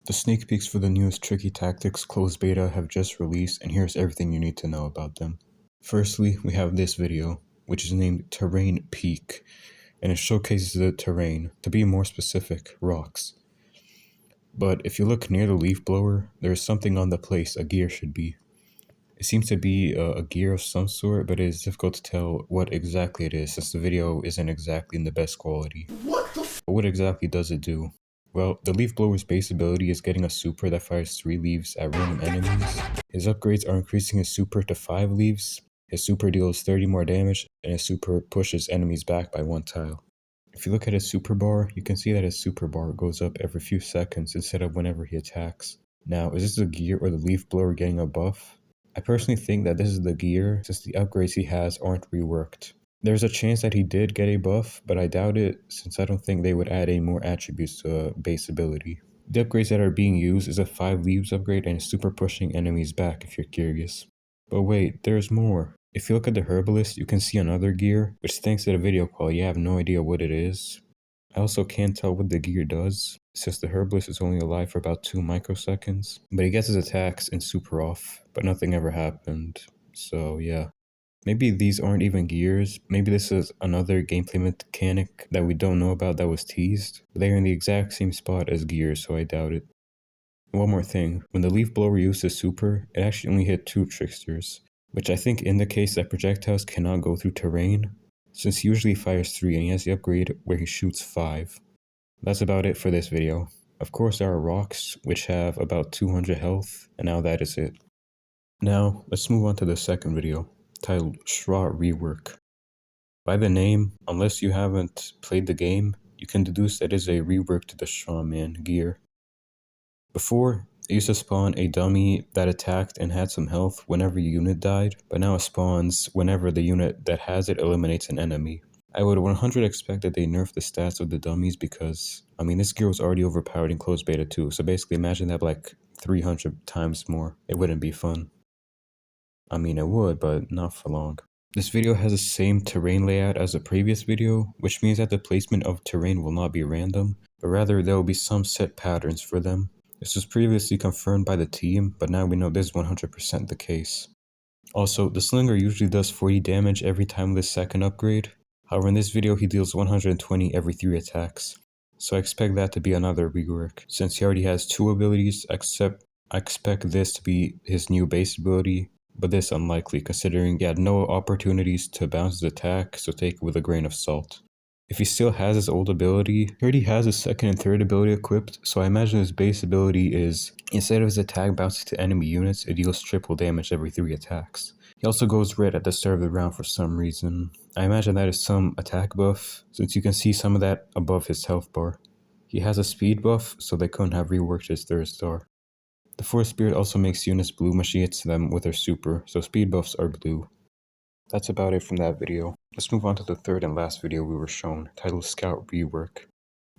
The sneak peeks for the newest Tricky Tactics closed beta have just released, and here's everything you need to know about them. Firstly, we have this video, which is named Terrain Peak, and it showcases the terrain, to be more specific, rocks. But if you look near the leaf blower, there is something on the place a gear should be. It seems to be a gear of some sort, but it is difficult to tell what exactly it is since the video isn't exactly in the best quality. But what exactly does it do? Well, the leaf blower's base ability is getting a super that fires 3 leaves at random enemies. His upgrades are increasing his super to 5 leaves, his super deals 30 more damage, and his super pushes enemies back by 1 tile. If you look at his super bar, you can see that his super bar goes up every few seconds instead of whenever he attacks. Now, is this the gear or the leaf blower getting a buff? I personally think that this is the gear since the upgrades he has aren't reworked. There's a chance that he did get a buff, but I doubt it since I don't think they would add any more attributes to base ability. The upgrades that are being used is a 5 leaves upgrade and super pushing enemies back if you're curious. But wait, there's more. If you look at the herbalist, you can see another gear, which thanks to the video quality I have no idea what it is. I also can't tell what the gear does, since the herbalist is only alive for about 2 microseconds. But he gets his attacks in super off, but nothing ever happened, so yeah. Maybe these aren't even gears, maybe this is another gameplay mechanic that we don't know about that was teased. They're in the exact same spot as gears, so I doubt it. One more thing, when the leaf blower used his super, it actually only hit 2 tricksters, which I think indicates that projectiles cannot go through terrain, since he usually fires 3 and he has the upgrade where he shoots 5. That's about it for this video. Of course there are rocks, which have about 200 health, and now that is it. Now, let's move on to the second video, titled Straw Rework. By the name, unless you haven't played the game, you can deduce that it is a rework to the Straw Man gear. Before, it used to spawn a dummy that attacked and had some health whenever your unit died, but now it spawns whenever the unit that has it eliminates an enemy. I would 100% expect that they nerf the stats of the dummies because, this gear was already overpowered in closed beta too, so basically imagine that like 300 times more. It wouldn't be fun. It would, but not for long. This video has the same terrain layout as the previous video, which means that the placement of terrain will not be random, but rather there will be some set patterns for them. This was previously confirmed by the team, but now we know this is 100% the case. Also, the Slinger usually does 40 damage every time with his second upgrade. However, in this video he deals 120 every 3 attacks. So I expect that to be another rework. Since he already has 2 abilities, I expect this to be his new base ability, but this unlikely considering he had no opportunities to bounce his attack, so take it with a grain of salt. If he still has his old ability, he already has his second and third ability equipped, so I imagine his base ability is, instead of his attack bouncing to enemy units, it deals triple damage every 3 attacks. He also goes red at the start of the round for some reason. I imagine that is some attack buff, since you can see some of that above his health bar. He has a speed buff, so they couldn't have reworked his 3rd star. The 4th spirit also makes units blue when she hits them with her super, so speed buffs are blue. That's about it from that video. Let's move on to the 3rd and last video we were shown, titled Scout Rework.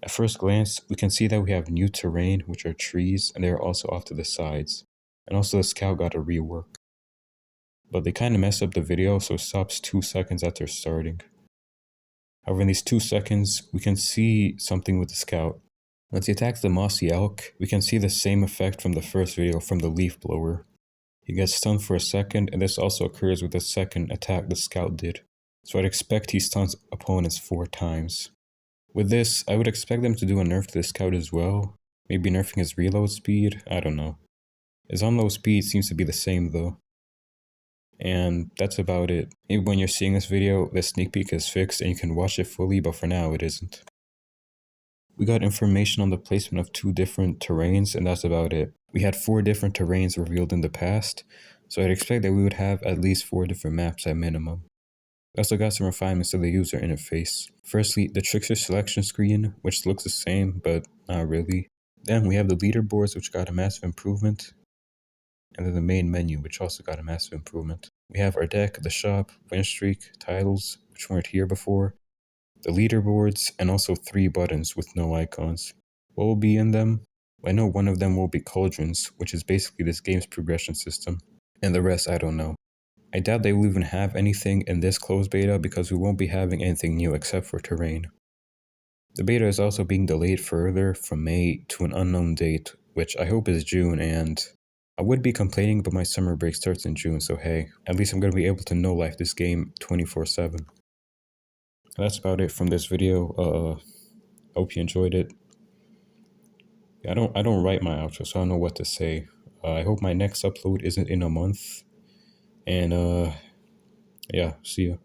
At first glance, we can see that we have new terrain, which are trees, and they are also off to the sides. And also the Scout got a rework. But they kinda messed up the video, so it stops 2 seconds after starting. However, in these 2 seconds, we can see something with the Scout. Once he attacks the Mossy Elk, we can see the same effect from the first video from the leaf blower. He gets stunned for a second, and this also occurs with the second attack the Scout did. So I'd expect he stuns opponents 4 times. With this, I would expect them to do a nerf to the Scout as well. Maybe nerfing his reload speed, I don't know. His unload speed seems to be the same though. And that's about it. Maybe when you're seeing this video, the sneak peek is fixed and you can watch it fully, but for now it isn't. We got information on the placement of 2 different terrains, and that's about it. We had 4 different terrains revealed in the past, so I'd expect that we would have at least 4 different maps at minimum. We also got some refinements to the user interface. Firstly, the Trickster selection screen, which looks the same, but not really. Then we have the leaderboards, which got a massive improvement. And then the main menu, which also got a massive improvement. We have our deck, the shop, win streak, titles, which weren't here before, the leaderboards, and also 3 buttons with no icons. What will be in them? I know one of them will be cauldrons, which is basically this game's progression system, and the rest I don't know. I doubt they will even have anything in this closed beta because we won't be having anything new except for terrain. The beta is also being delayed further from May to an unknown date, which I hope is June, and I would be complaining, but my summer break starts in June, so hey, at least I'm going to be able to no-life this game 24/7. That's about it from this video. Hope you enjoyed it. I don't write my outro, so I don't know what to say. I hope my next upload isn't in a month, and yeah, see ya.